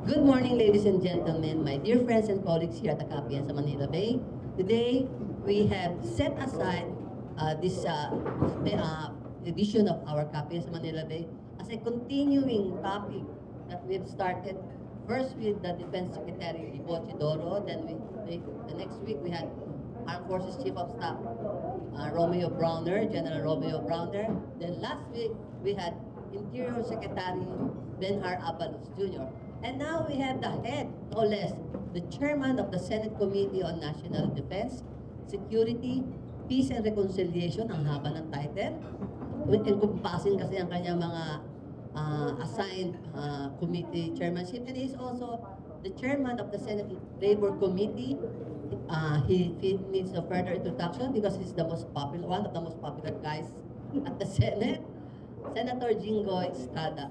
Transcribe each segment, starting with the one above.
Good morning, ladies and gentlemen, my dear friends and colleagues here at the Kapihan sa Manila Bay. Today, we have set aside this edition of our Kapihan sa Manila Bay as a continuing topic that we've started first with the Defense Secretary Ibo Chidoro, then the next week we had Armed Forces Chief of Staff Romeo Browner, General Romeo Browner. Then last week we had Interior Secretary Benhar Abalos Jr. And now we have the head, no less, the chairman of the Senate Committee on National Defense, Security, Peace and Reconciliation, ang haba ng title. Encompassing kasi ang kanyang mga assigned committee chairmanship. And he is also the chairman of the Senate Labor Committee. He needs no further introduction because he's the most popular, one of the most popular guys at the Senate. Senator Jinggoy Estrada.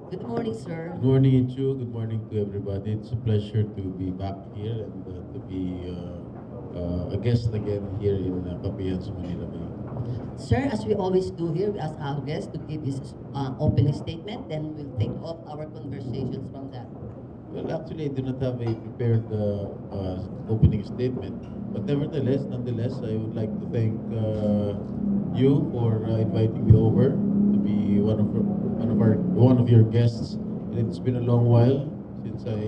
Good morning, sir. Good morning, Ichu. Good morning to everybody. It's a pleasure to be back here and to be a guest again here in Kapihan sa Manila Bay. Sir, as we always do here, we ask our guest to give his opening statement, then we'll take off our conversations from that. Well, actually, I do not have a prepared opening statement, but nonetheless, I would like to thank you for inviting me over to be one of your guests. And it's been a long while since I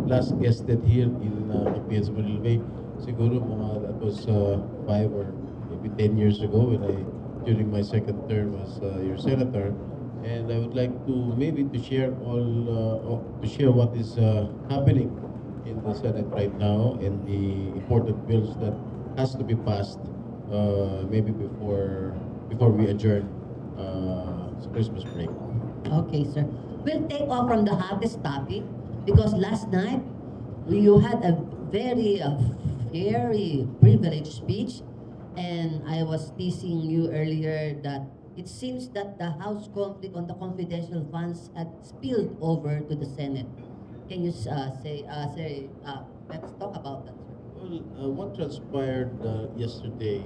last guested here in Kapihan sa Manila Bay. Siguro that was 5 or maybe 10 years ago during my second term as your senator. And I would like to share what is happening in the Senate right now and the important bills that has to be passed maybe before we adjourn Christmas break. Okay, sir. We'll take off from the hottest topic because last night you had a very privileged speech, and I was teasing you earlier that it seems that the House conflict on the confidential funds had spilled over to the Senate. Can you let's talk about that, sir. Well, what transpired yesterday,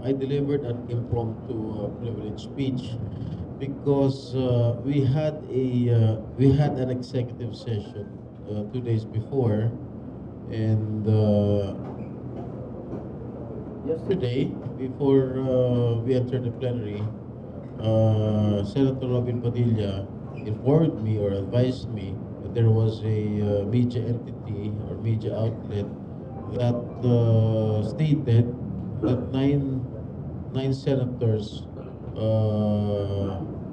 I delivered an impromptu privilege speech because we had an executive session 2 days before, and yesterday before we entered the plenary, Senator Robin Padilla informed me or advised me that there was a media entity or media outlet that stated that nine senators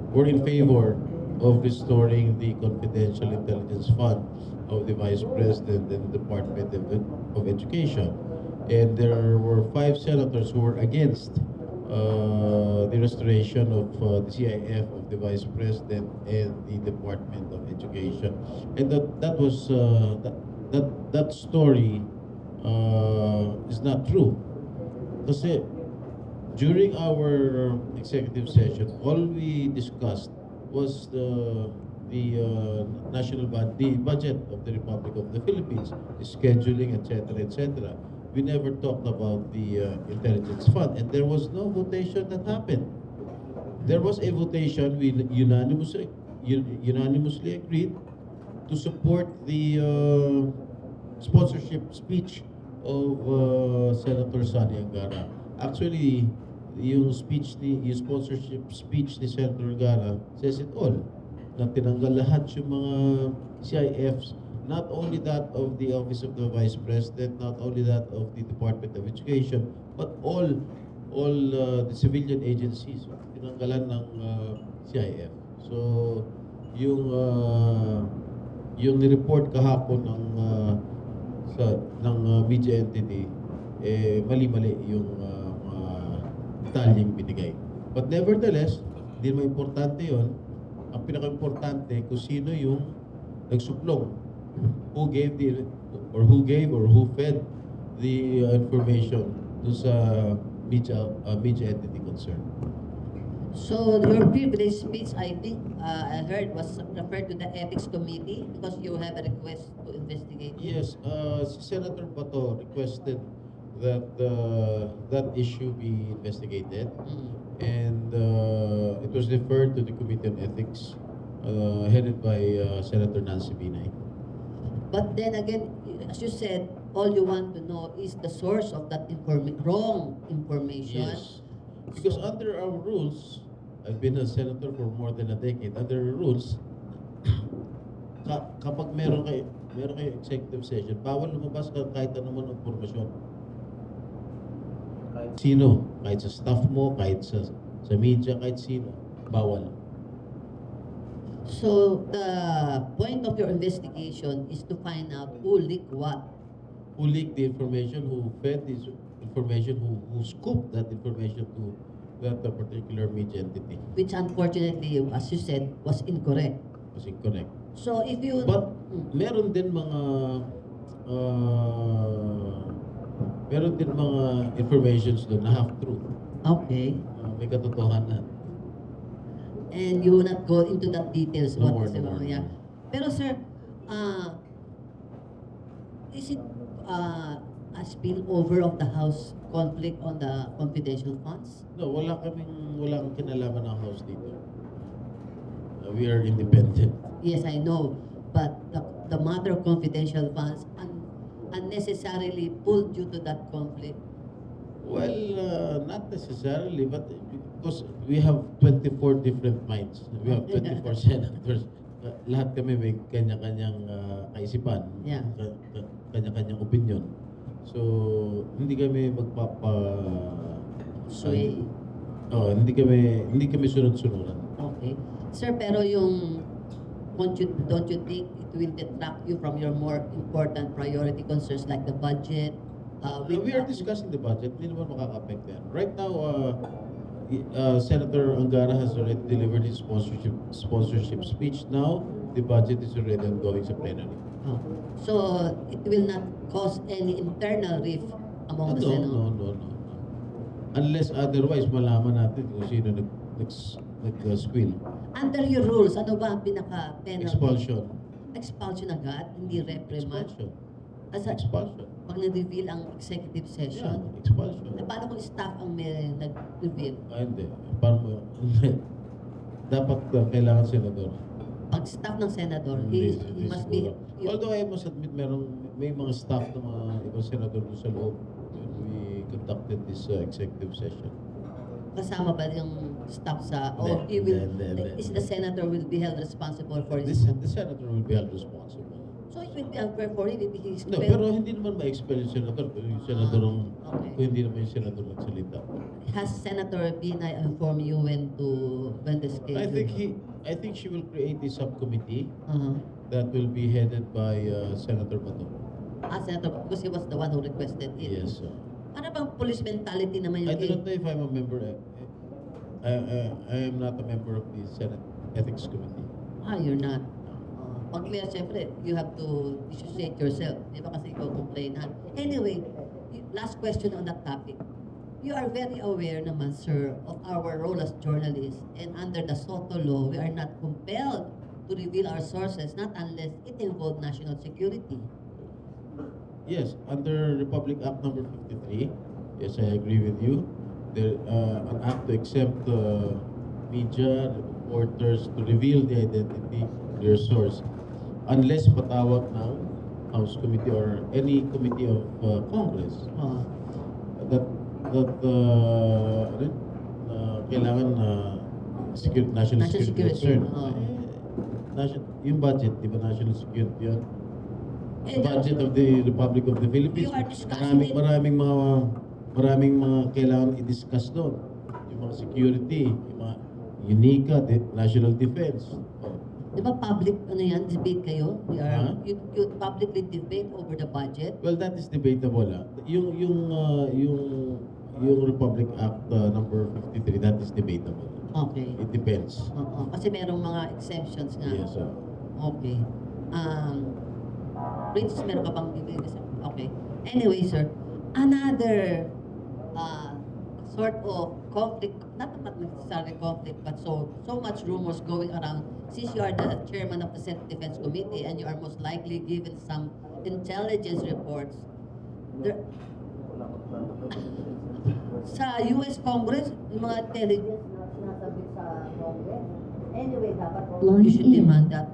were in favor of restoring the confidential intelligence fund of the Vice President and the Department of Education. And there were 5 senators who were against the restoration of the CIF of the Vice President and the Department of Education. And that story is not true. Kasi during our executive session, all we discussed was the budget of the Republic of the Philippines, the scheduling, etc., etc. We never talked about the intelligence fund, and there was no votation that happened. There was a votation. We unanimously agreed to support the sponsorship speech of Senator Sani Angara. Actually, yung sponsorship speech ni Senator Angara says it all. Na tinanggal lahat yung mga CIFs, not only that of the Office of the Vice President, not only that of the Department of Education, but all the civilian agencies tinanggalan ng CIF. So yung ni-report kahapon ng media entity, mali-mali yung detalyeng binigay. But nevertheless, hindi naman importante yon. Ang pinaka-importante kung sino yung nagsuplong, who gave or who fed the information to sa media entity concerned. So your privilege speech, I think, I heard was referred to the Ethics Committee because you have a request to investigate. Yes, si Senator Bato requested that that issue be investigated, and it was referred to the Committee on Ethics headed by Senator Nancy Binay. But then again, as you said, all you want to know is the source of that wrong information. Yes. Because So- under our rules, I've been a senator for more than a decade. Under the rules, kapag meron kayo executive session, bawal lumabas ka kahit anumang impormasyon. Sino? Kahit sa staff mo, kahit sa media, kahit sino. Bawal. So the point of your investigation is to find out who leaked what. Who leaked the information, who fed this information, who scooped that information to that particular media entity. Which unfortunately, as you said, was incorrect. Was incorrect. So if you... But meron din mga informations doon na half-truth. Okay. May katotohanan. And you will not go into that details. No what more, is no more. yeah. Pero sir, is it a spillover of the House conflict on the confidential funds? No, wala kang kinalaman ng house dito. We are independent. Yes, I know. But the matter of confidential funds unnecessarily pulled you to that conflict. Well, not necessarily, but because we have 24 different minds. We have 24 senators. Lahat kami may kanya-kanyang kaisipan, Yeah. kanya-kanyang opinion. So, hindi kami Sway. hindi kami sunod-sunuran. Okay. Sir, pero yung don't you think it will detract you from your more important priority concerns like the budget? We are discussing the budget. Hindi naman makaka-affect yan. Right now, Senator Angara has already delivered his sponsorship speech. Now, the budget is already ongoing sa plenary. Oh. So it will not cause any internal rift among the Senate? No. Unless otherwise, malaman natin kung sino nag-squill. Under your rules, ano ba ang pinaka-penalty? Expulsion. Expulsion agad, hindi reprimand. Expulsion. Asa, Expulsion. pag na-reveal ang executive Yeah, session, expulsion. paano kung staff ang may nag-reveal? Hindi. Paano hindi. Dapat kailangan senador. Pag staff ng senador, Hindi he must be... siguro. Although I must admit, may mga staff ng mga ibang senador doon sa loob when we conducted this executive session. Kasama ba yung staff sa... Hindi, Or he will... hindi. Is the senator will be held responsible for his... The senator will be held responsible. So it will be unfair for him if he is... No, pero hindi naman ma-expel yung senador. Yung senador okay. kung hindi naman yung senador nagsalita. Has Senator Binay informed you when the schedule? I think she will create a subcommittee Uh-huh. that will be headed by Senator Bato. Senator, because he was the one who requested it. Yes, sir. Para bang police mentality naman yung... I do not know if I'm a member. I am not a member of the Senate Ethics Committee. You're not. Pag clear, siyempre, you have to dissociate yourself. Di ba kasi ikaw complainant? Anyway, last question on that topic. You are very aware naman, sir, of our role as journalists, and under the SOTO law, we are not compelled to reveal our sources, not unless it involves national security. Yes, under Republic Act number 53, yes, I agree with you. There, an act to exempt media, reporters to reveal the identity of their source, unless patawag ng House Committee or any committee of Congress. That kailangan national security concern. Yung budget, di ba national security yun? The budget of the Republic of the Philippines. You are discussing it. Maraming mga kailangan i-discuss doon. Yung mga security, yung mga UNICA, national defense. Di ba public, debate kayo? You publicly debate over the budget? Well, that is debatable. Yung Republic Act number 53, that is debatable. Okay. It depends. Kasi merong mga exemptions nga. Yes, sir. Okay. Prince, meron ka bang bibigay? Okay. Anyway, sir, another sort of conflict, not necessarily conflict, but so much rumors going around. Since you are the chairman of the Senate Defense Committee and you are most likely given some intelligence reports, sa US Congress, yung mga intelligence na sinasabi sa Congress, Anyway, dapat you should demand that.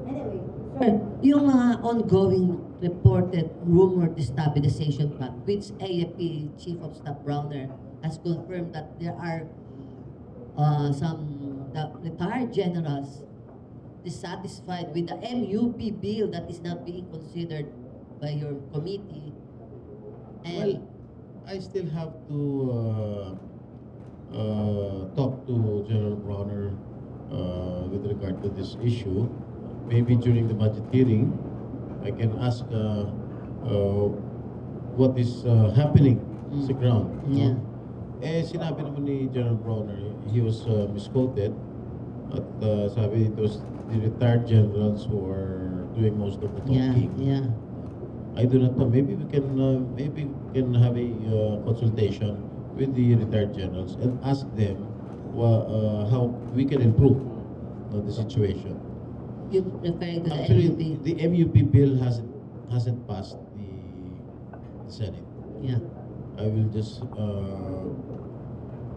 Anyway, sir, yung mga ongoing reported rumored destabilization plan, which AFP Chief of Staff Browner has confirmed that there are some the retired generals dissatisfied with the MUP bill that is not being considered by your committee. Well, And I still have to talk to General Bronner with regard to this issue. Maybe during the budget hearing, I can ask what is happening sa ground. no? Yeah. Sinabi naman ni General Bronner, he was misquoted at sabi it was the retired generals who are doing most of the Yeah, talking. yeah. I do not know. Maybe we can have a consultation with the retired generals and ask them how we can improve the situation. You referring to the Actually, MUP? the MUP bill hasn't passed the Senate. Yeah. I will just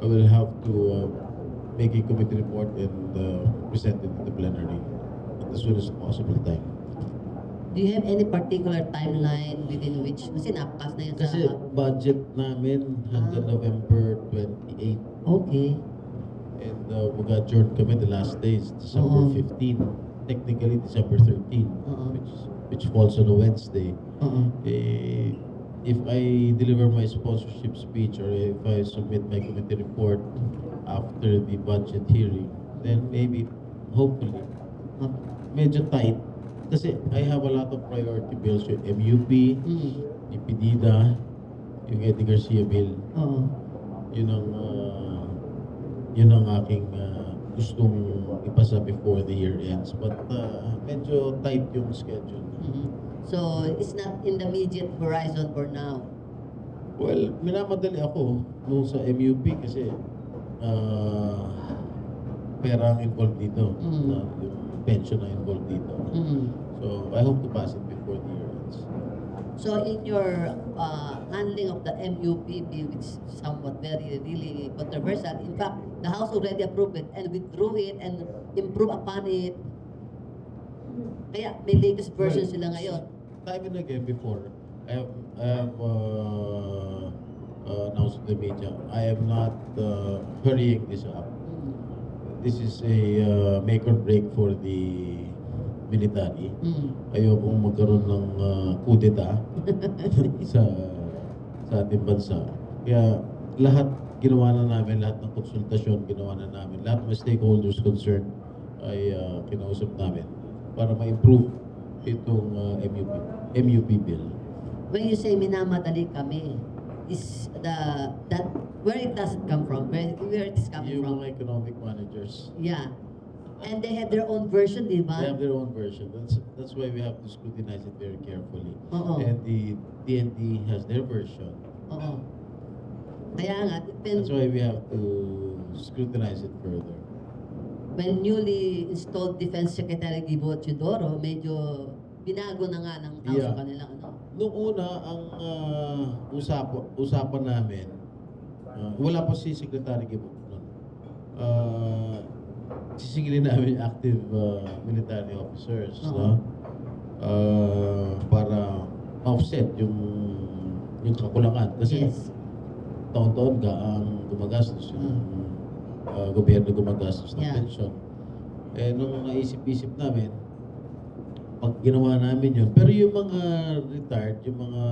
I will have to make a committee report and present it to the plenary at the soonest possible time. Do you have any particular timeline within which, kasi napakas na yun sa... Kasi budget namin hanggang November 28. Okay. And mag-adjourn kami the last days, December Oo. 15. Technically, December 13, Oo. which falls on a Wednesday. Oo. If I deliver my sponsorship speech or if I submit my committee report after the budget hearing, then maybe, hopefully, medyo tight. Kasi I have a lot of priority bills, yung MUP, yung PDIDA, yung Eddie Garcia bill. Oo. Yun ang aking gustong ipasa before the year ends. But medyo tight yung schedule. So, it's not in the immediate horizon for now. Well, minamadali ako nung sa MUP kasi pera ang involved dito. Yung pension na involved dito. So, I hope to pass it before the year ends. So, in your handling of the MUP bill, which is somewhat really controversial, in fact, the House already approved it and withdrew it and improved upon it. Kaya may latest version sila ngayon. Time and again before, I have announced to the media, I am not hurrying this up. This is a make or break for the military. Ayokong magkaroon ng kudeta sa ating bansa. Kaya lahat ginawa na namin, lahat ng konsultasyon ginawa na namin, lahat ng stakeholders concerned ay kinausap namin para ma-improve itong MUP bill. When you say minamadali kami, is that where it does it come from? Where it is coming Yung from? mga economic managers, Yeah. And they have their own version, di ba? they have their own version. That's why we have to scrutinize it very carefully. Oo. And the DND has their version. Oo. Kaya nga, That's why we have to scrutinize it further. when newly installed Defense Secretary Gibo Chidoro, medyo binago na nga ng House Yeah. kanilang ano. Nung una, ang usapan namin, wala pa si Secretary Gibo. Sisingilin namin yung active military officers no? Para offset yung kakulangan. Kasi Yes. taon-taon ang gumagastos yung gobyerno gumagastos ng Yeah. pensyon. Nung naisip-isip namin, pag ginawa namin yun, pero yung mga retired, yung mga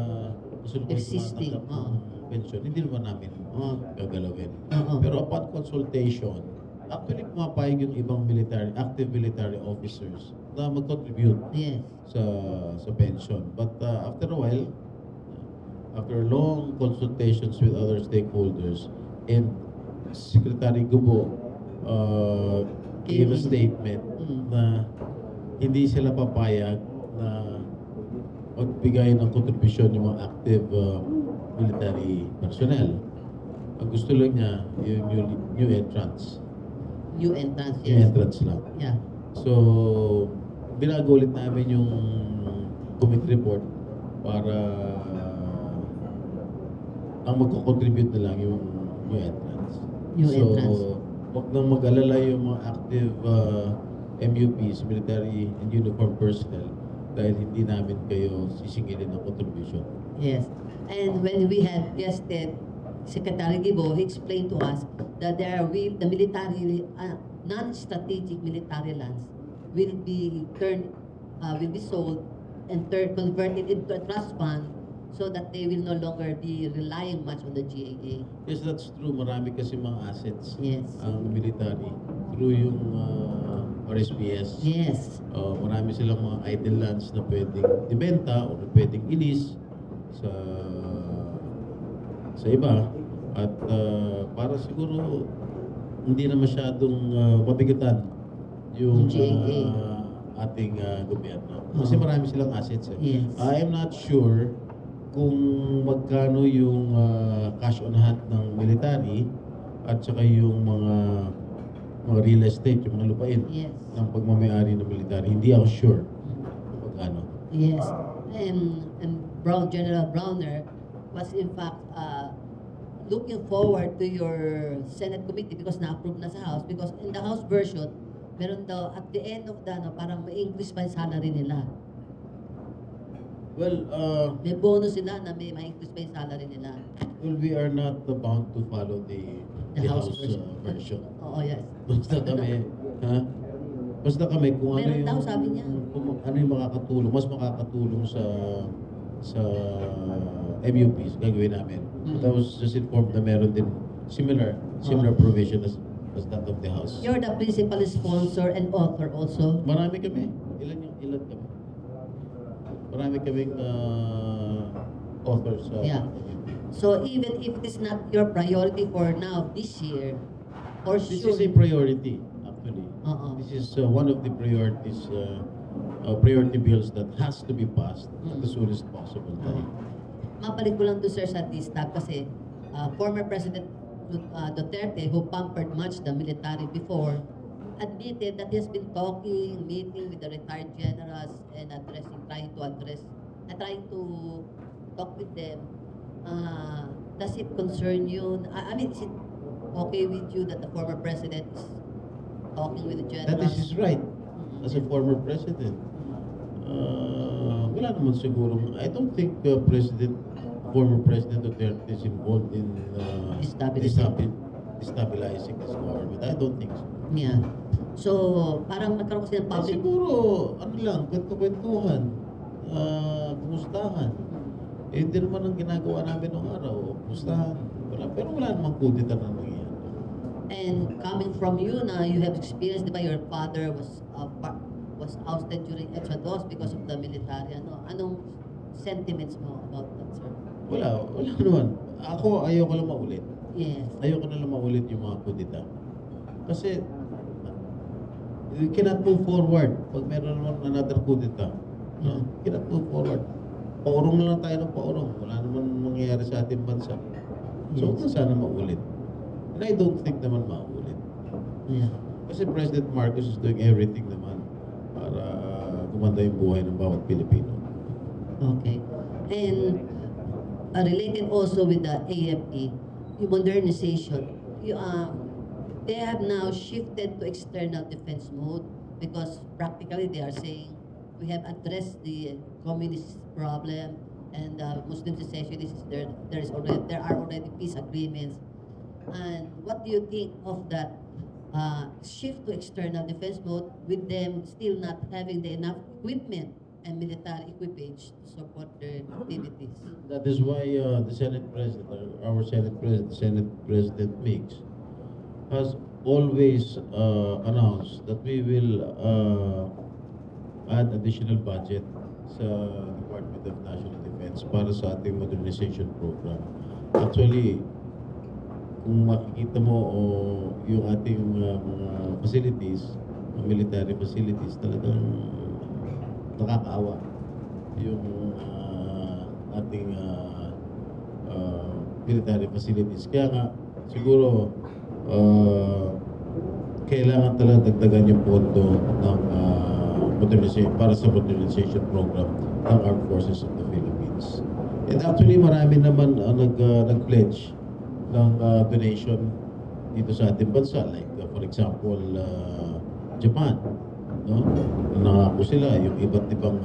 kasunod Existing, tumatanggap ng pensyon, hindi naman namin gagalawin. Oo. Pero upon consultation, actually pumapayag yung ibang active military officers na mag-contribute Yes. sa pension. But after a while, after long consultations with other stakeholders, and Secretary Gubo gave a statement na hindi sila papayag na magbigay ng kontribusyon yung mga active military personnel. Ang gusto lang niya yung new entrants. New entrance, New yes. entrants lang. Yeah. So, binago ulit namin yung committee report para ang magko-contribute na lang yung new entrants. New so, entrants. Huwag nang mag-alala yung mga active MUPs, military and uniform personnel, dahil hindi namin kayo sisingilin ng contribution. Yes. And when we had guested Secretary Gibo, he explained to us that the military, non-strategic military lands will be sold and converted into a trust fund so that they will no longer be relying much on the GAA. Yes, that's true. Marami kasi mga assets Yes. ang military through yung RSPS. Yes. Marami silang mga idle lands na pwedeng ibenta o na pwedeng ilis sa iba. At para siguro hindi na masyadong mabigatan yung GAA. ating gobyerno. Kasi marami silang assets. Yes. I am not sure kung magkano yung cash on hand ng military at saka yung mga real estate, yung mga lupain Yes. ng pagmamayari ng military. Hindi ako sure kung magkano. Yes. And General Browner was in fact looking forward to your Senate committee because na-approve na sa House, because in the House version, meron daw at the end of the parang may increase pa yung salary nila. Well, May bonus sila na may increase pa yung salary nila. we are not bound to follow the House version. Oo, yes. Basta kami, ha? Basta kami kung ano Meron yung daw, sabi niya. kung ano yung makakatulong, mas makakatulong sa MUPs gagawin namin. Mm. But I was just informed na meron din similar provision as that of the House. You're the principal sponsor and author also. Marami kami. Ilan kami? Marami kaming authors sa Yeah. So even if it is not your priority for now, this year, for This sure. is a priority, actually. This is one of the priorities, priority bills that has to be passed at the soonest possible time. Mabalik ko lang to sir sa DSTAB kasi former President Duterte, who pampered much the military before, admitted that he has been meeting with the retired generals and trying to talk with them. Does it concern you? I mean, is it okay with you that the former president is talking with the That generals? is his right as a former president. Wala naman siguro. I don't think former President Duterte is involved in destabilizing this government. I don't think so. Yeah. So, parang nagkaroon kasi ng public... Siguro, ano lang, kwento-kwentuhan, kumustahan. Hindi naman ang ginagawa namin noong araw. Kumustahan. Pero wala namang kudita na nangyayari. And coming from you na you have experienced, di ba, your father was ousted during Exodus because of the military. Anong sentiments mo about that, sir? Wala naman. Ako, ayoko lang maulit. Yes. Ayoko na lang maulit yung mga kudita. Kasi, you cannot move forward pag meron naman another kudita. No? You cannot move forward. Paurong na lang tayo ng paurong. Wala naman mangyayari sa ating bansa. So, huwag na sana maulit. And I don't think naman maulit. Yeah. Kasi President Marcos is doing everything naman para gumanda yung buhay ng bawat Pilipino. Okay. And related also with the AFP, yung modernization, they have now shifted to external defense mode because practically they are saying we have addressed the communist problem and Muslim secessionists. There are already peace agreements. And what do you think of that shift to external defense mode with them still not having the enough equipment and military equipage to support their activities? That is why the Senate President, our Senate President Mix, has always announced that we will add additional budget sa Department of National Defense para sa ating modernization program. Actually, kung makikita mo yung ating mga facilities, military facilities, talagang nakakaawa yung ating military facilities. Kaya nga, siguro, kailangan talaga dagdagan yung pondo ng para sa modernization program ng Armed Forces of the Philippines. And actually, marami naman nag-pledge ng donation dito sa ating bansa, like for example, Japan, no? Nangako sila yung iba't ibang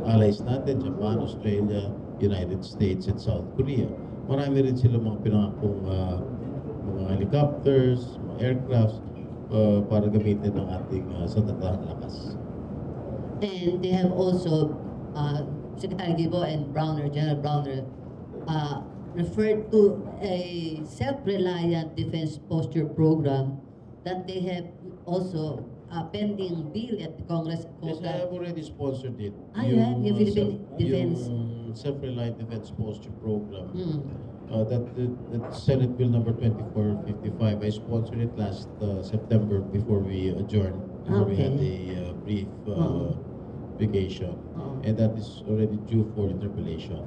allies natin, Japan, Australia, United States, and South Korea. Marami rin sila mga pinangakong mga helicopters, mga aircrafts, para gamitin ng ating sandatahang lakas. And they have also, Secretary Gibo and Browner, General Browner, referred to a self-reliant defense posture program that they have also pending bill at the Congress. Yes, I have already sponsored it. You have? Yung Philippine Defense. Yung Self-Reliant Defense Posture Program. Mm. That Senate Bill number 2455. I sponsored it last September before we adjourned. Before we had a brief vacation. And that is already due for interpellation.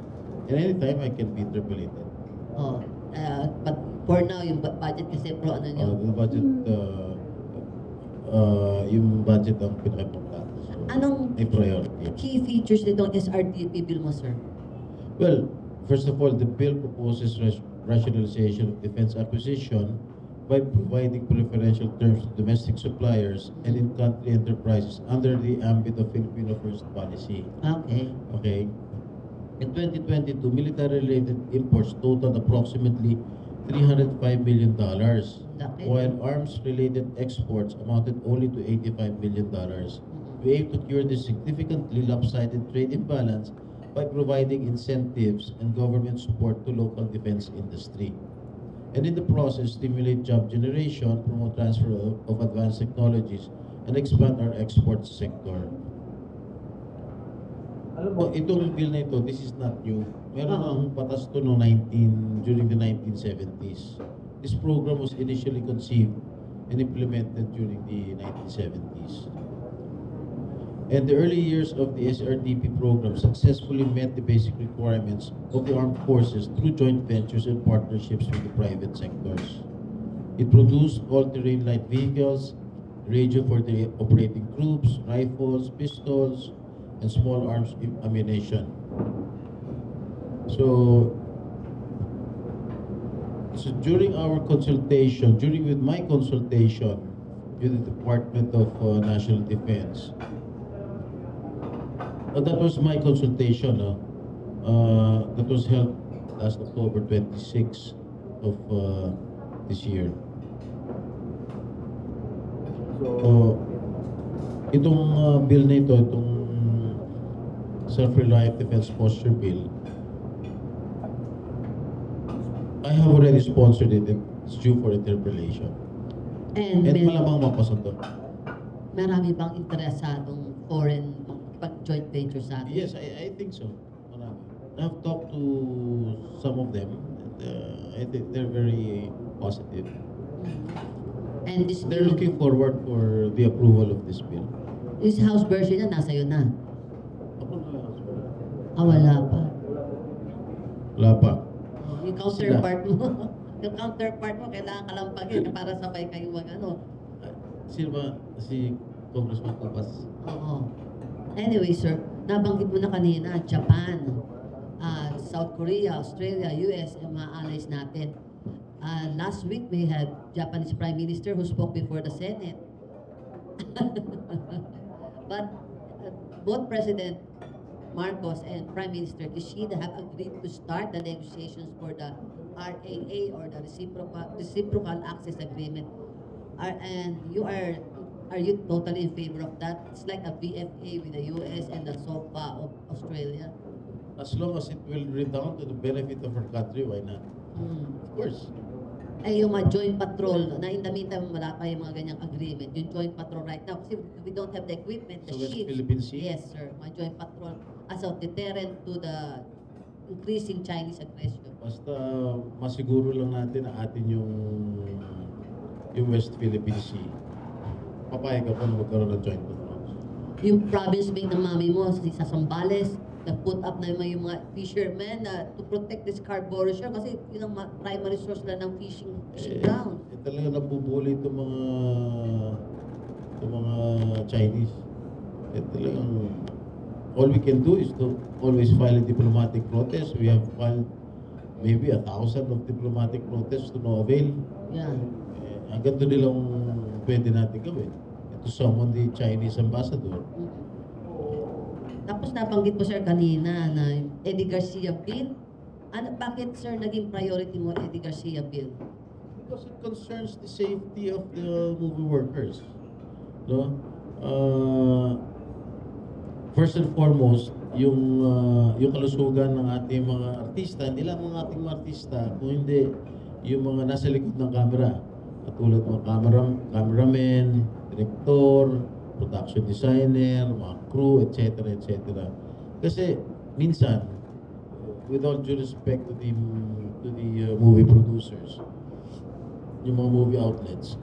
And anytime I can be interpellated. But for now, yung budget kasi pro ano nyo? The budget, yung budget ang pinaka-importante. So, Anong may priority. key features nitong SRDP bill mo, sir? Well, first of all, the bill proposes rationalization of defense acquisition by providing preferential terms to domestic suppliers and in-country enterprises under the ambit of Filipino First policy. Okay. Okay? In 2022, military-related imports totaled approximately $305 million, Laki. while arms-related exports amounted only to $85 million. We aim to cure this significantly lopsided trade imbalance by providing incentives and government support to local defense industry. And in the process, stimulate job generation, promote transfer of advanced technologies, and expand our export sector. Alam mo, itong bill na ito, this is not new. Meron ang patas to no during the 1970s. This program was initially conceived and implemented during the 1970s. And the early years of the SRDP program successfully met the basic requirements of the armed forces through joint ventures and partnerships with the private sectors. It produced all-terrain light vehicles, radio for the operating groups, rifles, pistols, and small arms ammunition. So during our consultation, with my consultation with the Department of National Defense, that was my consultation. That was held last October 26 of this year. So, itong bill na ito, itong Self-Reliant Defense Posture Bill, I have already sponsored it. It's due for interpellation. And malamang mapasok to. marami bang interesadong foreign pag-joint venture sa atin? Yes, I think so. Marami. I've talked to some of them. And, I think they're very positive. And this They're bill, looking forward for the approval of this bill. this House version na nasa iyo na. Ako na lang. Wala pa. Wala pa. Yung counterpart mo, yung counterpart mo, kailangan kalampagin para sabay kayo ano. Sino ba? Si Congressman Tapas. Oo. Anyway, sir, nabanggit mo na kanina, Japan, South Korea, Australia, US, ang mga allies natin. Last week, we had Japanese Prime Minister who spoke before the Senate. But both President Marcos and Prime Minister Kishida have agreed to start the negotiations for the RAA or the Reciprocal Access Agreement. And are you totally in favor of that? It's like a VFA with the US and the SOFA of Australia. As long as it will redound to the benefit of our country, why not? Of course. Ay, yung mga joint patrol, na in the meantime, wala pa yung mga ganyang agreement. Yung joint patrol right now, kasi we don't have the equipment, the So West ships. Philippine Sea? Yes, sir. Mga joint patrol as a deterrent to the increasing Chinese aggression. Basta masiguro lang natin na atin yung West Philippine Sea. Papayag ako na magkaroon ng joint patrol. Yung province bank ng mami mo sa Zambales, nag-put up na yung mga fishermen to protect this carboration kasi yun ang primary source lang ng fishing ground. Talaga nabubuli itong mga Chinese. Talagang all we can do is to always file a diplomatic protest. We have filed maybe 1,000 of diplomatic protests to no avail. Yeah. ganito nilang pwede natin gawin. To summon the Chinese ambassador. Tapos nabanggit mo sir kanina na Eddie Garcia bill. Ano, bakit sir naging priority mo Eddie Garcia bill? Because it concerns the safety of the movie workers. No? First and foremost, yung kalusugan ng ating mga artista, hindi lang mga ating mga artista, kung hindi yung mga nasa likod ng camera. Katulad mga cameramen, director, production designer, mga crew, etc. etc. Kasi minsan, with all due respect to the movie producers, yung mga movie outlets,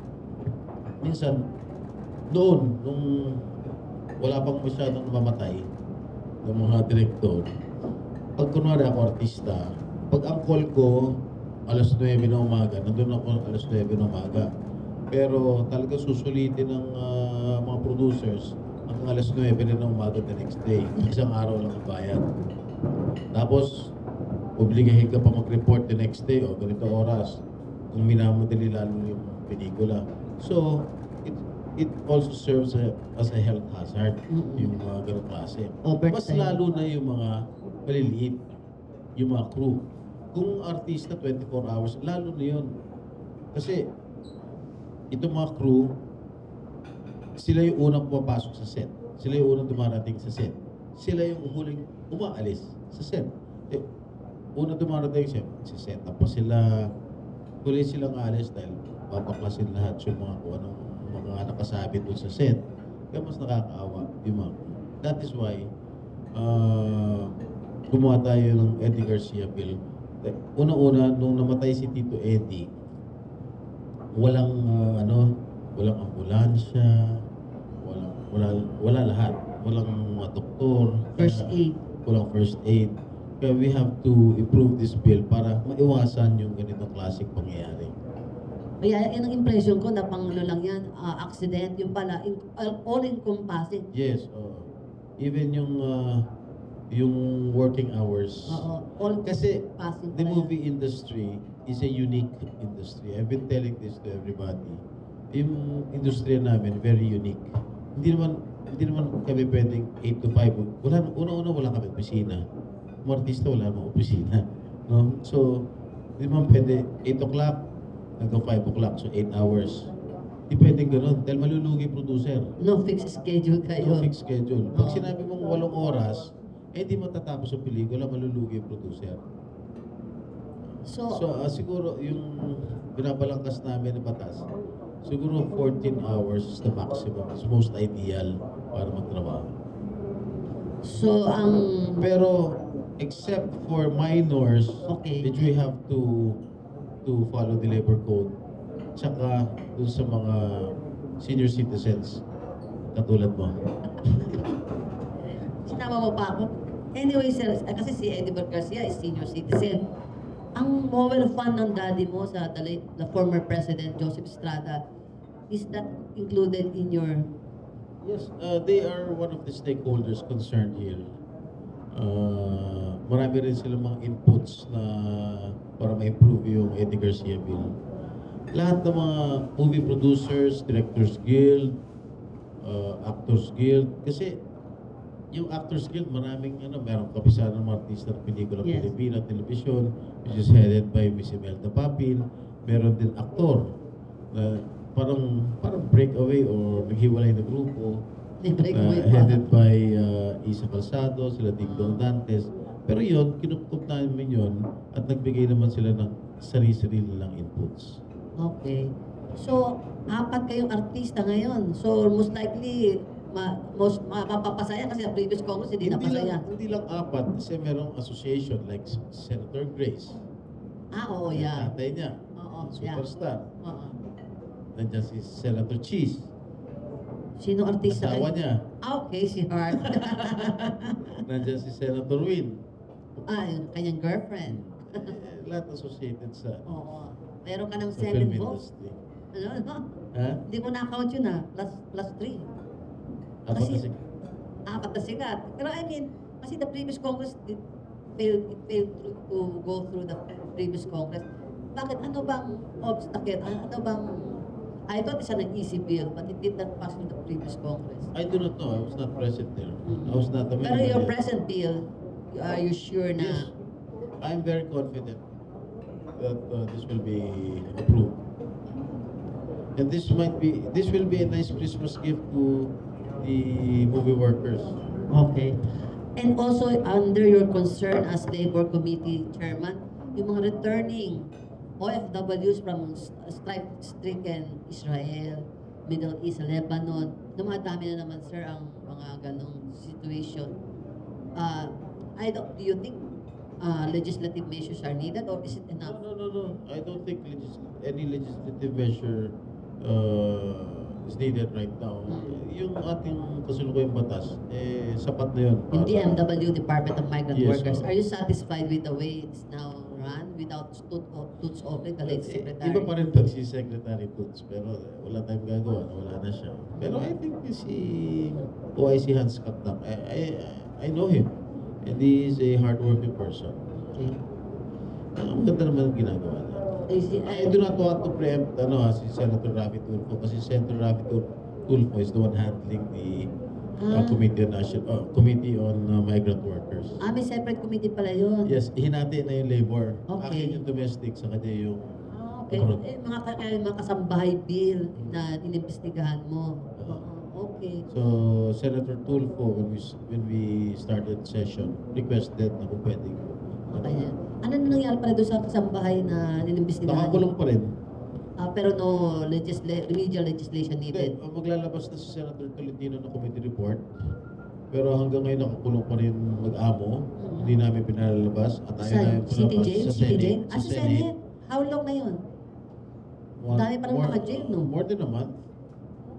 minsan nung wala pang masyadong mamatay ng mga director, pag kunwari ako artista, pag ang call ko alas 9 ng umaga, nandun ako alas 9 ng umaga. Pero talaga susulitin ng mga producers hanggang alas 9 rin ng umaga the next day. Isang araw lang ang bayad. Tapos, obligahin ka pa mag-report the next day o ganito oras kung minamadali lalo yung pelikula. So, it also serves as a health hazard, yung mga ganong klase. Mas lalo na yung mga maliliit, yung mga crew. Kung artista 24 hours, lalo na yun. Kasi, itong mga crew, sila yung unang pumapasok sa set. Sila yung unang dumarating sa set. Sila yung huling umaalis sa set. Unang dumarating sa set. Tapos sila, huli silang aalis dahil papaklasin lahat yung mga kung anong mga nakasabit doon sa set. Kaya mas nakakaawa yung mga crew. That is why, gumawa tayo ng Eddie Garcia bill. Una-una, nung namatay si Tito Eddie, walang walang ambulansya, wala lahat. Walang mga doktor, First aid. Walang first aid. Kaya we have to improve this bill para maiwasan yung ganitong klaseng pangyayari. Kaya yan ang impression ko na pang lang yan, accident, yung pala, all-encompassing. Yes, even yung working hours. Kasi the movie industry is a unique industry. I've been telling this to everybody. Yung industriya namin, very unique. Hindi naman kami pwedeng 8 to 5. Una-una wala kami opisina. Mga artista wala namang opisina. No? So, hindi naman pwede 8 o'clock hanggang 5 o'clock. So, 8 hours. Hindi pwedeng ganun. Dahil malulugi producer. No fixed schedule kayo. No fixed schedule. Pag sinabi mong 8 oras, hindi matatapos ang pelikula, malulugi yung producer. So siguro yung binabalangkas namin na batas, siguro 14 hours is the maximum. It's most ideal para magtrabaho. So, Pero, except for minors, that we have to follow the labor code, tsaka dun sa mga senior citizens, katulad mo. Sinama mo pa ako. Anyway, sir, kasi si Eddie Garcia is senior citizen. Ang mobile fund ng daddy mo sa the former President Joseph Estrada, is that included in your... Yes, they are one of the stakeholders concerned here. Marami rin silang mga inputs na para ma-improve yung Eddie Garcia bill. Lahat ng mga movie producers, Directors Guild, Actors Guild, kasi yung Actors Guild, maraming merong kapisahan ng mga artista ng pelikula Pilipino, television, which is headed by Miss Imelda Papin. Meron din aktor na parang breakaway or naghiwalay na grupo. Headed by Isa Calzado, sila Dingdong Dantes. Pero yun, kinupkup namin yun at nagbigay naman sila ng sarili-sarili nilang inputs. Okay. So, 4 kayong artista ngayon. So, most likely, mapapasaya kasi ang previous Congress hindi napasaya. Hindi lang 4 kasi merong association like Senator Grace. Oo, yeah. Tatay niya. Oo, superstar. Oo. Nandiyan si Senator Cheese. Sino artista? Asawa niya. Okay, si Hart. Nandiyan si Senator Win. Yung kanyang girlfriend. Lahat associated sa Meron ka ng sa Senate film vote. industry. Ano? Ha? Hindi ko na-count yun plus 3. Kasi 4 na sikat. Pero I mean, kasi the previous Congress failed to go through the previous Congress. Bakit? Ano bang obstacle? Ano bang I thought it's an easy bill, but it did not pass in the previous Congress. I do not know. I was not present there. I was not aware. Pero of your it. present bill, are you sure na? Yes, I'm very confident that this will be approved. And this will be a nice Christmas gift to the movie workers. Okay. And also, under your concern as Labor Committee Chairman, yung mga returning OFWs from strike-stricken Israel, Middle East, Lebanon, dumadami na naman, sir, ang mga ganong situation. Do you think legislative measures are needed or is it enough? No. I don't think any legislative measure is needed right now. Yung ating kasulukuyang batas, sapat na yun. In the MW, Department of Migrant Yes, Workers, oo. are you satisfied with the way it's now run without Toots Obreg, the late secretary? Iba pa rin pag si Secretary Toots, pero wala tayong gagawa, wala na siya. Pero I think si OIC Hans Katnak, I know him. And he is a hardworking person. Okay. Ang ganda naman ang ginagawa niya. I do not want to preempt si Senator Rafi Tulfo kasi Senator Rafi Tulfo is the one handling the Committee on Migrant Workers. May separate committee pala yun. Yes, hinati na yung labor. Okay. Akin yung domestic, sa kanya yung Okay. abroad. Mga kasambahay bill na inimbestigahan mo. Okay. So, Senator Tulfo, when we started session, requested na kung pwede. Okay. Ano na nangyari pala doon sa kasambahay na inimbestigahan? Nakakulong pa rin. Pero no remedial legislation needed. Hindi, maglalabas na si Senator Tolentino ng committee report. Pero hanggang ngayon nakakulong pa rin mag-amo. Hindi namin pinalalabas. At ayaw namin City palabas jail? sa City jail? Senate. Sa Senate? How long na yun? Dami pa lang naka-jail, no? More than a month.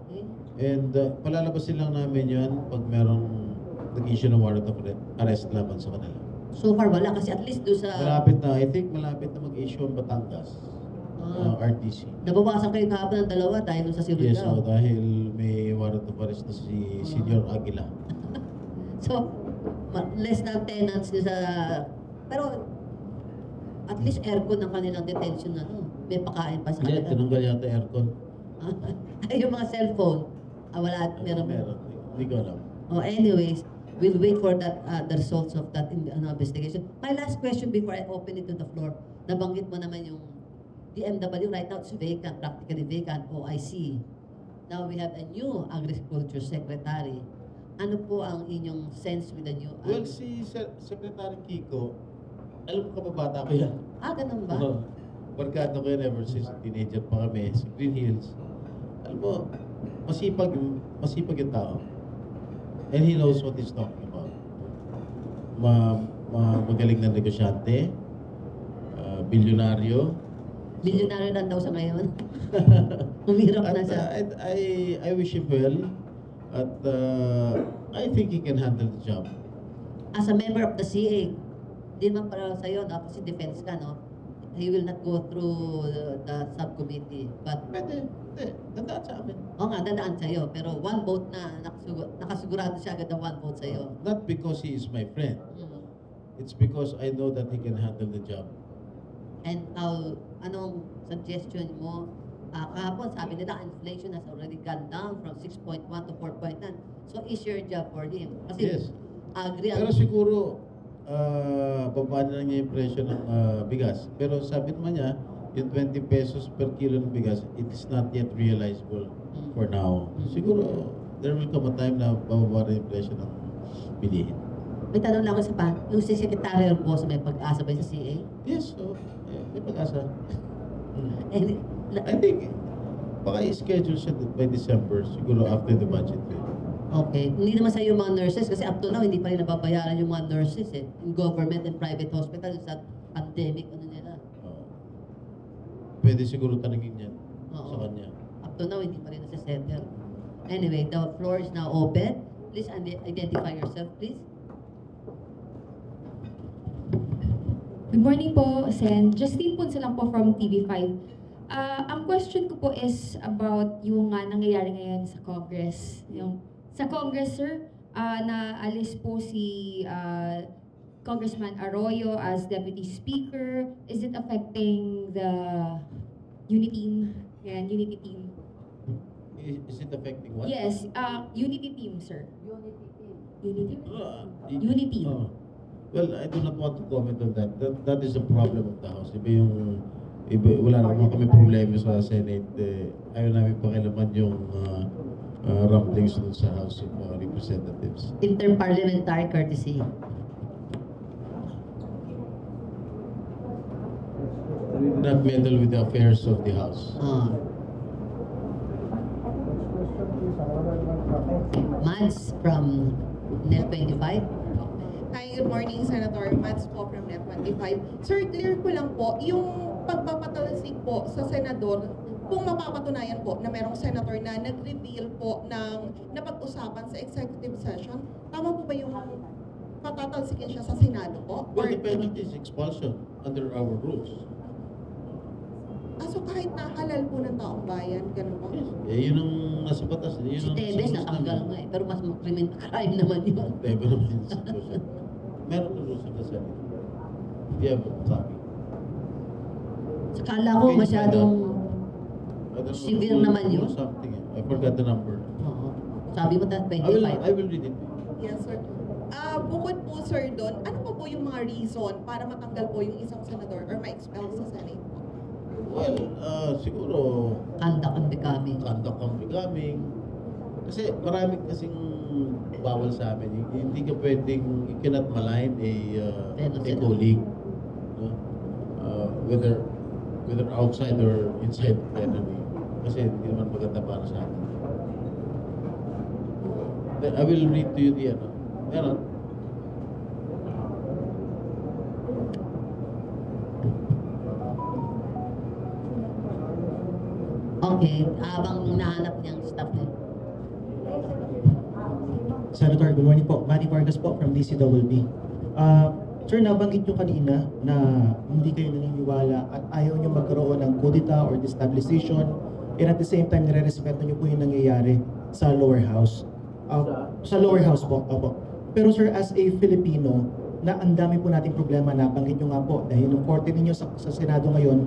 Okay. And palalabasin lang namin yan pag merong nag-issue ng warrant of arrest laban sa kanila. So far, wala. Kasi at least doon sa... Malapit na, I think malapit na mag-issue ang Batangas. RTC. Nabawasan kayo kahapon ng dalawa dahil doon sa Surigao. Yes, dahil may warrant of arrest na si Senior Aguila. So, less than tenants nyo sa... Pero, at least aircon ng kanilang detention na, no? May pakain pa sa Hindi, kanila. tinanggal yata aircon. Ay, yung mga cellphone. Wala. Meron. Hindi ko alam. Anyways, we'll wait for that the results of that investigation. My last question before I open it to the floor. Nabanggit mo naman yung DMW right now, it's vacant, practically vacant, OIC. Now we have a new Agriculture Secretary. Ano po ang inyong sense with the new... Well, si Secretary Kiko, alam ko kababata ko yan. Ganun ba? Barkada ko yan ever since teenager pa kami, sa Green Hills. Alam mo, masipag yung tao. And he knows what he's talking about. Magaling na negosyante, bilyonaryo. Bilyonaryo lang daw sa ngayon. Humirap na siya. I wish him well. At I think he can handle the job. As a member of the CA, di naman para sa'yo, no? Kasi defense ka, no? He will not go through the subcommittee. But, Pwede, dadaan sa amin. oo nga, dadaan sa'yo. Pero one vote na, nakasigurado siya agad ng one vote sa'yo. Not because he is my friend. Mm. It's because I know that he can handle the job. And anong suggestion mo? Kahapon, sabi nila, inflation has already gone down from 6.1 to 4.9. So, easier job for him. Kasi, Yes. agree Pero siguro, babaan na lang niya yung presyo ng bigas. Pero sabi naman niya, yung 20 pesos per kilo ng bigas, it is not yet realizable for now. Siguro, there will come a time na bababa rin yung presyo ng bilihin. may tanong lang ako sa yung si Secretary of Boss may pag-asa ba sa CA? Yes, so, may pag-asa. And, I think, baka i-schedule siya by December, siguro after the budget bill. okay. Hindi naman sa'yo yung mga nurses kasi up to now, hindi pa rin nababayaran yung mga nurses in government and private hospitals sa pandemic, nila. Pwede siguro tanungin yan Oo. sa kanya. Up to now, hindi pa rin nasa-settle. Anyway, the floor is now open. Please identify yourself, please. Good morning po, Sen. Justine Punsa lang po from TV5. Ang question ko po is about yung nangyayari ngayon sa Congress. Sa Congress, sir, naalis po si Congressman Arroyo as Deputy Speaker. Is it affecting the unity team? Yan, unity team. Is it affecting what? Yes, unity team, sir. Unity team. Unity? Uh, Unity. Well, I do not want to comment on that. That is the problem of the House. Wala naman kami problema sa Senate. Ayaw namin pakialaman yung rumblings dun sa House of Representatives. Interparliamentary courtesy. We do not meddle with the affairs of the House. Mads from Net 25. Hi, good morning, Senator. Mads po from Net 25. Sir, clear ko lang po, yung pagpapatalsik po sa senador, kung mapapatunayan po na merong senator na nag-reveal po ng napag-usapan sa executive session, tama po ba yung patatalsikin siya sa Senado po? Well, the penalty is expulsion under our rules. So kahit na halal po ng taong bayan, ganun po? Yes. Yun ang nasa batas. Yun Si ang Tevez sa rules natanggal namin. nga eh. Pero mas crime naman yun. Tevez naman yung situation. Meron na rules of the Senate. We have a copy. Sakala ko masyadong I don't know, severe naman yun. Something. I forgot the number. Oo. Sabi mo 25. I will read it. Yes, sir. Bukod po, sir, doon, ano pa po yung mga reason para matanggal po yung isang senador or ma-expel sa Senate po? Well, siguro Conduct and becoming. conduct of becoming. Kasi marami kasing bawal sa amin. Hindi ka pwedeng, you cannot malign a colleague. No? Whether outside or inside plenary. Kasi hindi naman maganda para sa atin. Then I will read to you the ano. Meron. Okay. Habang nahanap niyang staff niya. Senator, good morning po. Manny Vargas po from DCWB. Sir, nabanggit nyo kanina na hindi kayo naniniwala at ayaw nyo magkaroon ng kudeta or destabilization, and at the same time, nire-respeto nyo po yung nangyayari sa lower house. Sa lower house po, opo. Pero sir, as a Filipino, na ang dami po nating problema, nabanggit nyo nga po, dahil yung korte ninyo sa Senado ngayon,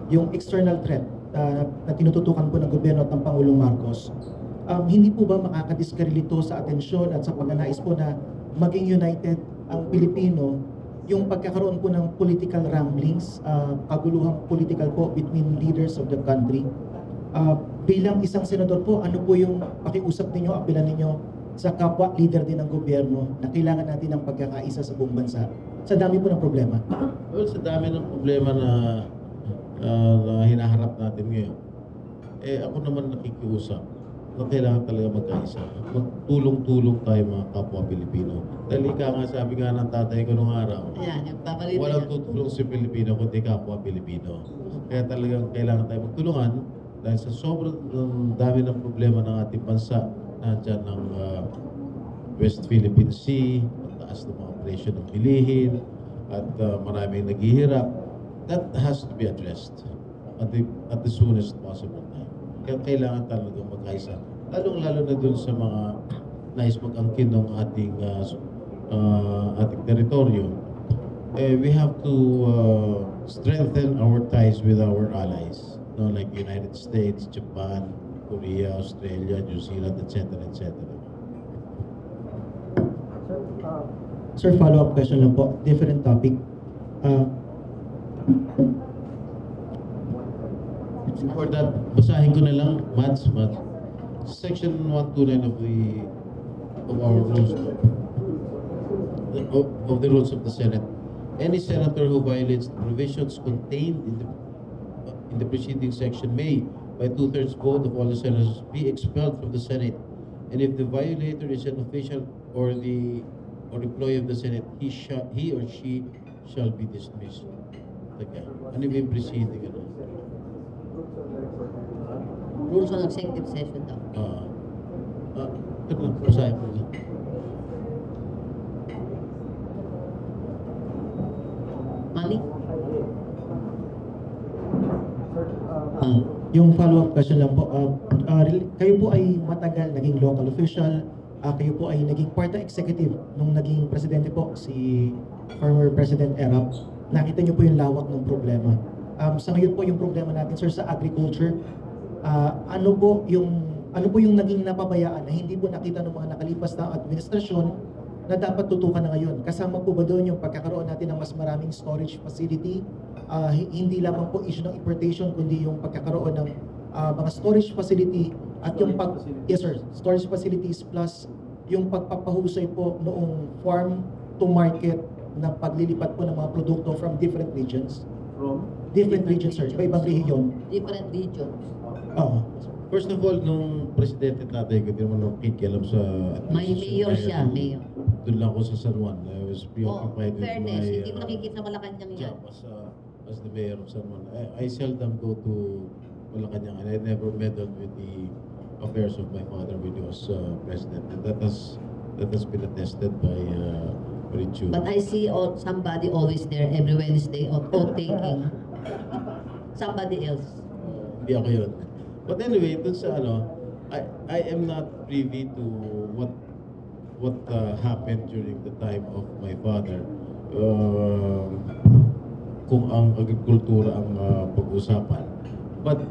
yung external threat na tinututukan po ng gobyerno at ng Pangulong Marcos, hindi po ba makakadiskarelito sa atensyon at sa pagnanais po na maging united ang Pilipino, yung pagkakaroon po ng political rumblings, kaguluhang political po between leaders of the country? Bilang isang senador po, ano po yung pakiusap ninyo, apilan ninyo sa kapwa leader din ng gobyerno na kailangan natin ng pagkakaisa sa buong bansa sa dami po ng problema? Well, sa dami ng problema na hinaharap natin ngayon, ako naman nakikiusap na kailangan talaga magkaisa. Magtulong-tulong tayo mga kapwa Pilipino. Dahil nga sabi nga ng tatay ko nung araw, Ayan, yung papalit walang niya. tutulong si Pilipino kundi kapwa Pilipino. Kaya talagang kailangan tayo magtulungan dahil sa sobrang dami ng problema ng ating bansa, nandiyan ng West Philippine Sea, mataas na mga presyo ng bilihin, at maraming naghihirap. That has to be addressed at the soonest possible time. Kaya kailangan talaga magkaisa. Lalong-lalo na dun sa mga nais mag-angkin ng ating teritoryo. We have to strengthen our ties with our allies, no, like United States, Japan, Korea, Australia, New Zealand, etc., etc. Sir, follow-up question lang po, different topic. For that, basahin ko na lang, Mads. Section 129 of our rules of the rules of the Senate. Any senator who violates the provisions contained in the preceding section may, by 2/3 vote of all the senators, be expelled from the Senate. And if the violator is an official or employee of the Senate, he or she shall be dismissed. Okay. Ano yung preceding ano? Rules on executive session daw. Ito na, basahin mo na. Mami? Yung follow-up question lang po, kayo po ay matagal naging local official, kayo po ay naging part ng executive nung naging presidente po, si former President Erap. Nakita niyo po yung lawak ng problema. Sa ngayon po yung problema natin, sir, sa agriculture, ano ano po yung naging napabayaan na hindi po nakita ng mga nakalipas na administrasyon na dapat tutukan na ngayon? Kasama po ba doon yung pagkakaroon natin ng mas maraming storage facility? Hindi lamang po issue ng importation, kundi yung pagkakaroon ng mga storage facility at yung yes sir, storage facilities plus yung pagpapahusay po noong farm to market na paglilipat po ng mga produkto from different regions. From? Different regions, sir. Iba-ibang rehiyon. Different regions. Oo. First of all, nung presidente tatay ko, hindi naman ako kikialam sa May mayor siya, mayor. Doon lang ako sa San Juan. I was Oh, preoccupied with fairness, my hindi mo nakikita Malacanang yan. job as the mayor of San Juan. I seldom go to Malacanang and I never meddled with the affairs of my father when he was president. And that has been attested by Marichu. But I see somebody always there every Wednesday of taking somebody else. Hindi ako yun. But anyway, dun sa I am not privy to what happened during the time of my father. Kung ang agrikultura ang pag-usapan. But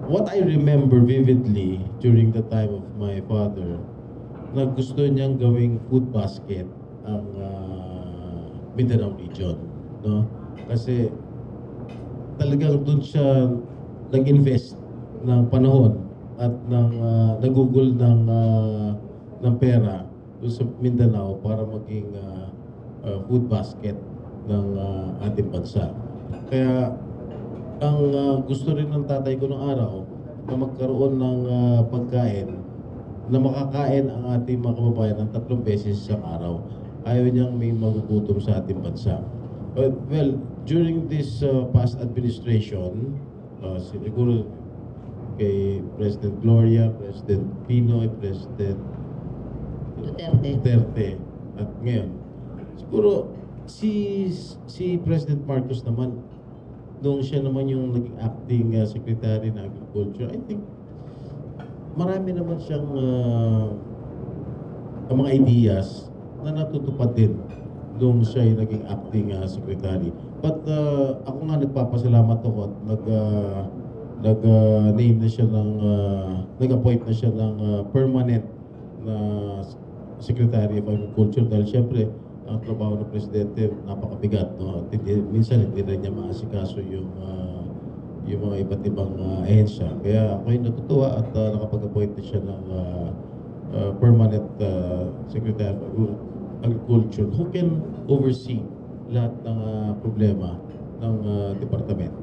what I remember vividly during the time of my father, na gusto niyang gawing food basket ang Mindanao region, no? Kasi talagang doon siya nag-invest ng panahon at nagugol ng pera doon sa Mindanao para maging food basket ng ating bansa. Kaya ang gusto rin ng tatay ko ng araw na magkaroon ng pagkain na makakain ang ating mga kababayan ng 3 beses sa araw. Ayaw niyang may magugutom sa ating bansa. Well, during this past administration, siguro kay President Gloria, President Pinoy, President Duterte, at ngayon, siguro si President Marcos naman, nung siya naman yung naging acting Secretary ng Agriculture, I think marami naman siyang mga ideas na natutupad din nung siya yung naging acting Secretary. But ako nga nagpapasalamat ako at nag-name na siya ng nag-appoint na siya ng permanent na Secretary of Agriculture dahil siyempre ang trabaho ng presidente napakabigat, no? At minsan hindi rin niya maasikaso yung mga iba't ibang ahensya. Kaya ako yung natutuwa at nakapag-appoint na siya ng permanent Secretary of Agriculture who can oversee lahat ng problema ng departamento.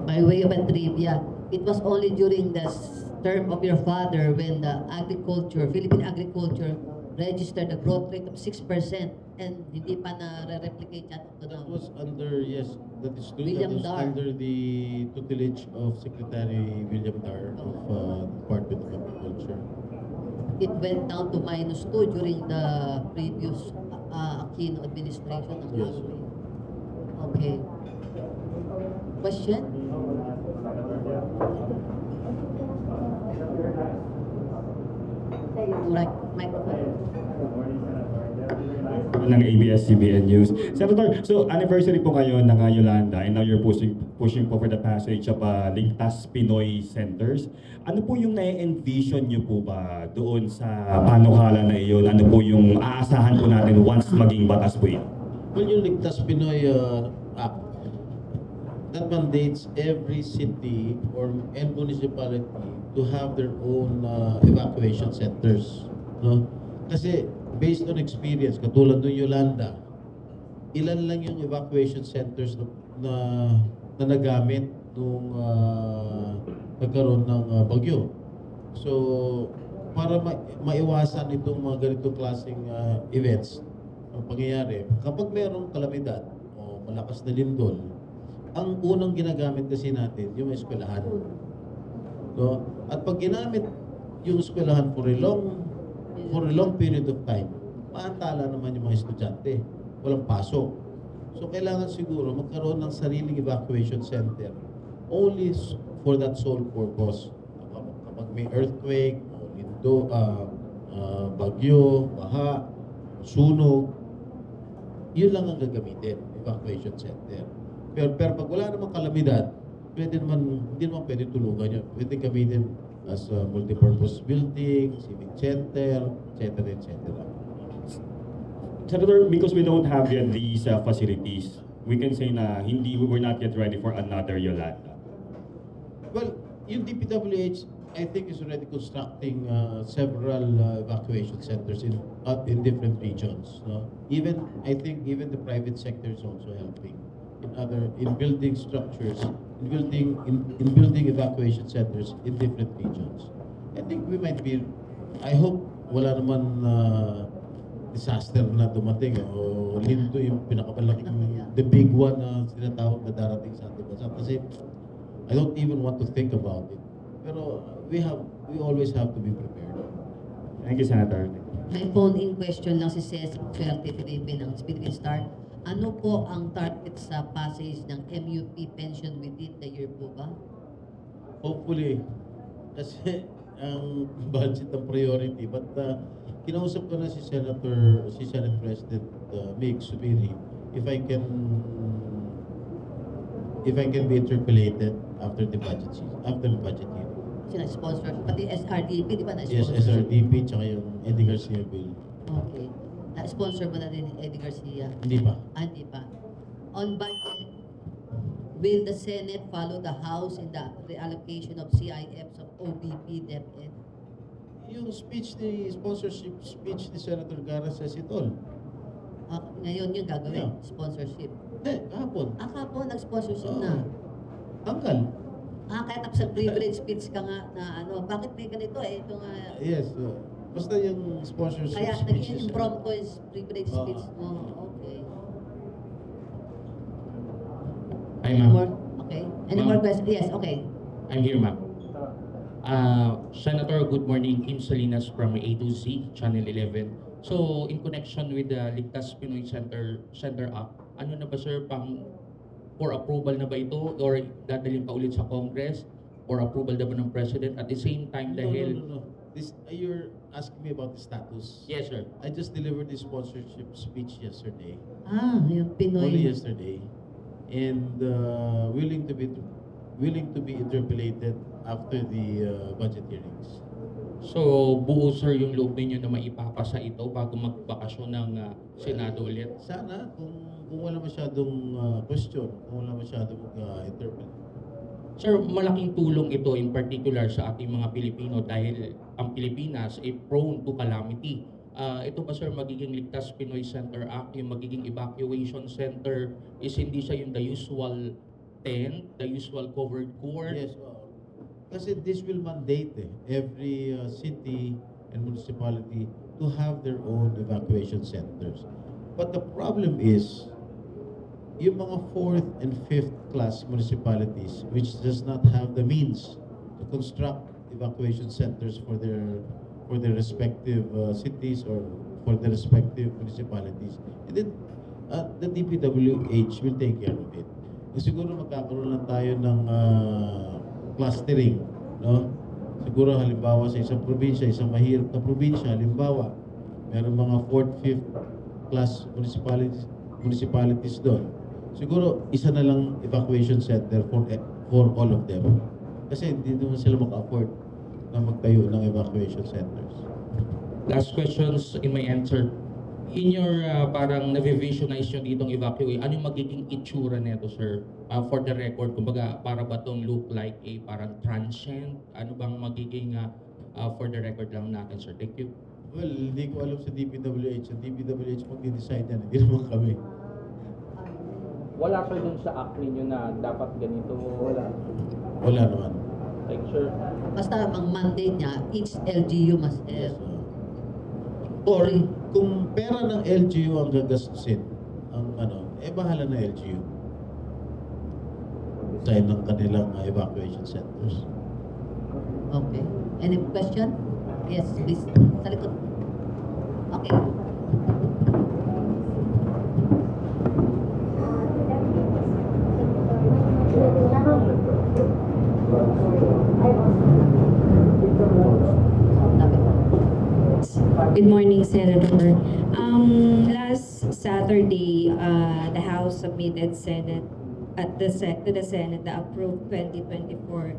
By way of a trivia, it was only during the term of your father when the Philippine agriculture registered a growth rate of 6% and hindi pa na-replicate yan up to That now. was under, yes, that is true. William That was Dar. under the tutelage of Secretary William Dar of Department of Agriculture. It went down to -2 during the previous Aquino administration. Yes. Okay. Question? Microphone. Ng ABS-CBN News. Senator, so anniversary po kayo ng Yolanda and now you're pushing po for the passage of Ligtas Pinoy Centers. Ano po yung na-envision nyo po ba doon sa panukala na iyon? Ano po yung aasahan po natin once maging batas po yun? Well, yung Ligtas Pinoy Act, that mandates every city and municipality to have their own evacuation centers. No? Kasi based on experience, katulad ng Yolanda, ilan lang yung evacuation centers na nagamit nung nagkaroon ng bagyo. So, para maiwasan itong mga ganitong klaseng events, ang pangyayari, kapag mayroong kalamidad o malakas na lindol, ang unang ginagamit kasi natin yung eskwelahan. No? At pag ginamit yung eskwelahan for a long period of time, maantala naman yung mga estudyante. Walang pasok. So kailangan siguro magkaroon ng sariling evacuation center only for that sole purpose. Kapag may earthquake, o lindo, bagyo, baha, sunog, yun lang ang gagamitin, evacuation center. Pero pag wala namang kalamidad, hindi naman pwede tulugan yun. Pwede gamitin as a multipurpose building, civic center, etc., etc. Senator, because we don't have yet these facilities, we can say na we're not yet ready for another Yolanda. Well, yung DPWH, I think, is already constructing several evacuation centers in different regions. No? I think even the private sector is also helping in building structures, in building evacuation centers in different regions. I think we might be. I hope wala naman disaster na dumating o lindo yung pinakamalaking, the big one na sinatawag na darating sa ating bansa. Kasi I don't even want to think about it. Pero we always have to be prepared. Thank you, Senator. May phone-in question lang si Cesar Swerte Felipe ng Philippine Star. Ano po ang target sa passage ng MUP pension within the year po ba? Hopefully, kasi ang budget ang priority. But kinausap ko na si Senate President Mig Subiri if I can be interpolated after the budget year. Sila sponsor, pati SRDP, di ba Yes, na-sponsor? SRDP tsaka yung Eddie Garcia bill. Okay. Na-sponsor mo na din Eddie Garcia? Hindi pa. Hindi pa. On budget, will the Senate follow the House in the reallocation of CIFs of OBP, DepEd? Yung sponsorship speech ni Senator Gara says it all. Ngayon yung gagawin, Yeah. sponsorship. Hindi, kahapon. Kahapon, nag-sponsorship na. Tanggal. Kaya tapos sa privilege speech ka nga na bakit may ganito ito nga. Yes. Basta yung sponsorship Kaya speech naging impromptu is privilege Oo. speech mo. Okay. Hi, Any ma'am. more? Okay. Any more questions? Yes, okay. I'm here, ma'am. Senator, good morning. Kim Salinas from A to Z, Channel 11. So, in connection with the Ligtas Pinoy Center Act, ano na ba, sir, for approval na ba ito or dadalhin pa ulit sa Congress or approval na ba ng President at the same time dahil... No. You're asking me about the status. Yes, sir. I just delivered the sponsorship speech yesterday. Yung Pinoy. Only yesterday. And willing to be interpolated after the budget hearings. So, buo, sir, yung loob ninyo na maipapasa ito bago magbakasyon ng Senado ulit? Sana kung wala masyadong question, kung wala masyadong interpret. Sir, malaking tulong ito in particular sa ating mga Pilipino dahil ang Pilipinas ay prone to calamity. Ito ba, sir, magiging Ligtas Pinoy Center Act, yung magiging evacuation center is hindi siya yung the usual tent, the usual covered court? Yes. Kasi this will mandate every city and municipality to have their own evacuation centers. But the problem is, yung mga 4th and 5th class municipalities which does not have the means to construct evacuation centers for their respective cities or for their respective municipalities, and then the DPWH will take care of it. Siguro magkakaroon lang tayo ng clustering, no? Siguro halimbawa sa isang probinsya, isang mahirap na probinsya, halimbawa, meron mga 4th, 5th class municipalities doon. Siguro isa na lang evacuation center for all of them. Kasi hindi naman sila maka-afford na magtayo ng evacuation centers. Last questions in my answer. In your parang na-visualize nyo ditong evacuate, ano yung magiging itsura nito, sir? For the record, kumbaga, para ba itong look like a parang transient? Ano bang magiging for the record lang natin, sir? Thank you. Well, hindi ko alam sa DPWH. Sa DPWH mag-decide yan, hindi naman kami. Wala sir dun sa act ninyo na dapat ganito. Wala naman. Like sir, Basta ang mandate niya, each LGU must have. Or kung pera ng LGU ang gagastusin, bahala na LGU. Sa ng kanilang evacuation centers. Okay. Any question? Yes, please. Sa likod. Okay. Good morning, Senator. Last Saturday, the House submitted to the Senate the approved 2024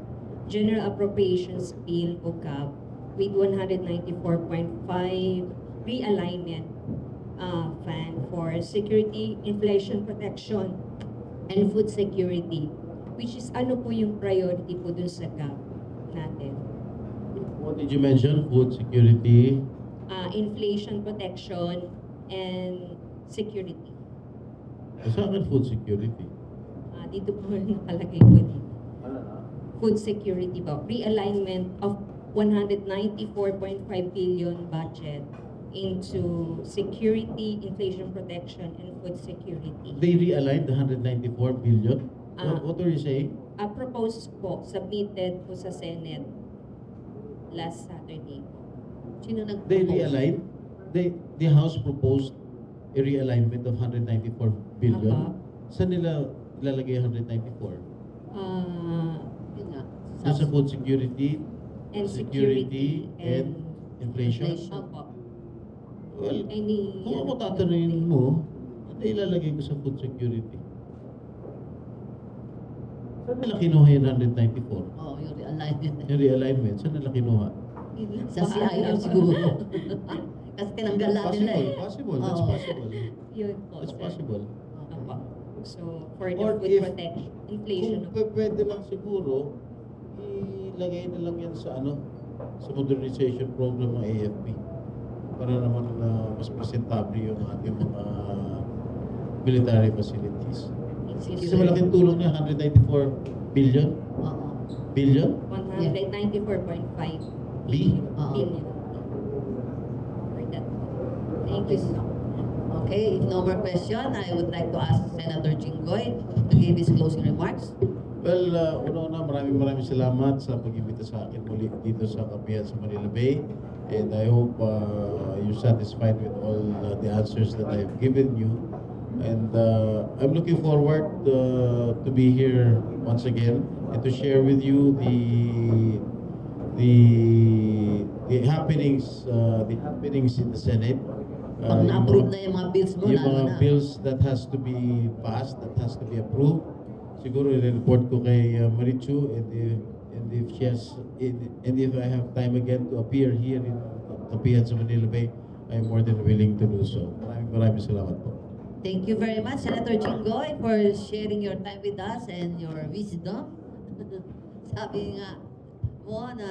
General Appropriations Bill o GAB with 194.5 realignment fund for security, inflation protection, and food security, which is ano po yung priority po dun sa GAB natin. What did you mention? Food security. Inflation protection and security. Sa akin, food security. Dito po nakalagay po dito. Ano na? Food security po. Realignment of 194.5 billion budget into security, inflation protection, and food security. They realigned the 194 billion. Ah. What are you saying? Proposed po, submitted po sa Senate last Saturday. Sino They nag-propose? realigned. The House proposed a realignment of 194 billion. Apa. Saan nila ilalagay 194? Yun nga. Doon sa food security, And security, and inflation. Inflation. Opo. Well, Any, kung ako tatanungin mo, ano ilalagay ko sa food security? Saan nila kinuha yung 194? Oo, yung realignment. Yung realignment, saan nila kinuha? Sa CIF siguro. Kasi tinanggal natin nila eh. Possible, that's Oo. possible. Yun po, That's sir. possible. Opo. So, for the Or food if- protection, inflation. Kung pwede lang siguro, ilagay na lang yan sa sa modernization program ng AFP. Para naman mas presentable yung ating mga military facilities. Kasi malaking tulong niya, 194 billion. Oo. Billion? 194.5 B? Oo. billion. For that. Thank you so much. Okay, if no more question, I would like to ask Senator Jinggoy to give his closing remarks. Well, una-una, maraming salamat sa pag-imbita sa akin muli dito sa Kapihan sa Manila Bay. And I hope you're satisfied with all the answers that I've given you. And I'm looking forward to be here once again and to share with you the happenings in the Senate. Pag na-approve na yung mga bills mo, Yung lalo mga na. bills that has to be passed, that has to be approved. Siguro i-report ko kay Marichu, and if I have time again to appear here in Kapihan sa Manila Bay, I'm more than willing to do so. Maraming salamat po. Thank you very much, Senator Jinggoy, for sharing your time with us and your wisdom. Sabi nga mo na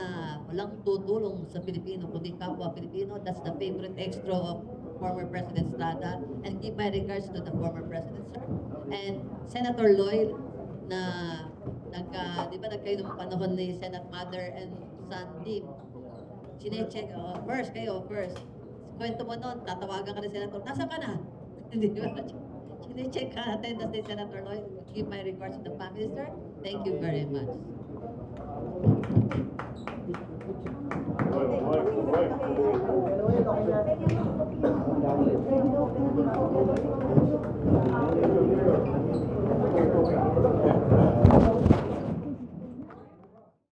walang tutulong sa Pilipino, kundi kapwa Pilipino. That's the favorite extra of former President Estrada. And give my regards to the former President, sir. And Senator Lloyd, na di ba nagkayo ng panahon ni Senate Mother and Sandy, sinecheck, first. Kwento mo noon, tatawagan ka ni Senator, nasa ka na? Hindi ba? Sinecheck ka attendance ni Senator Lloyd. Give my regards to the family, sir. Thank you very much.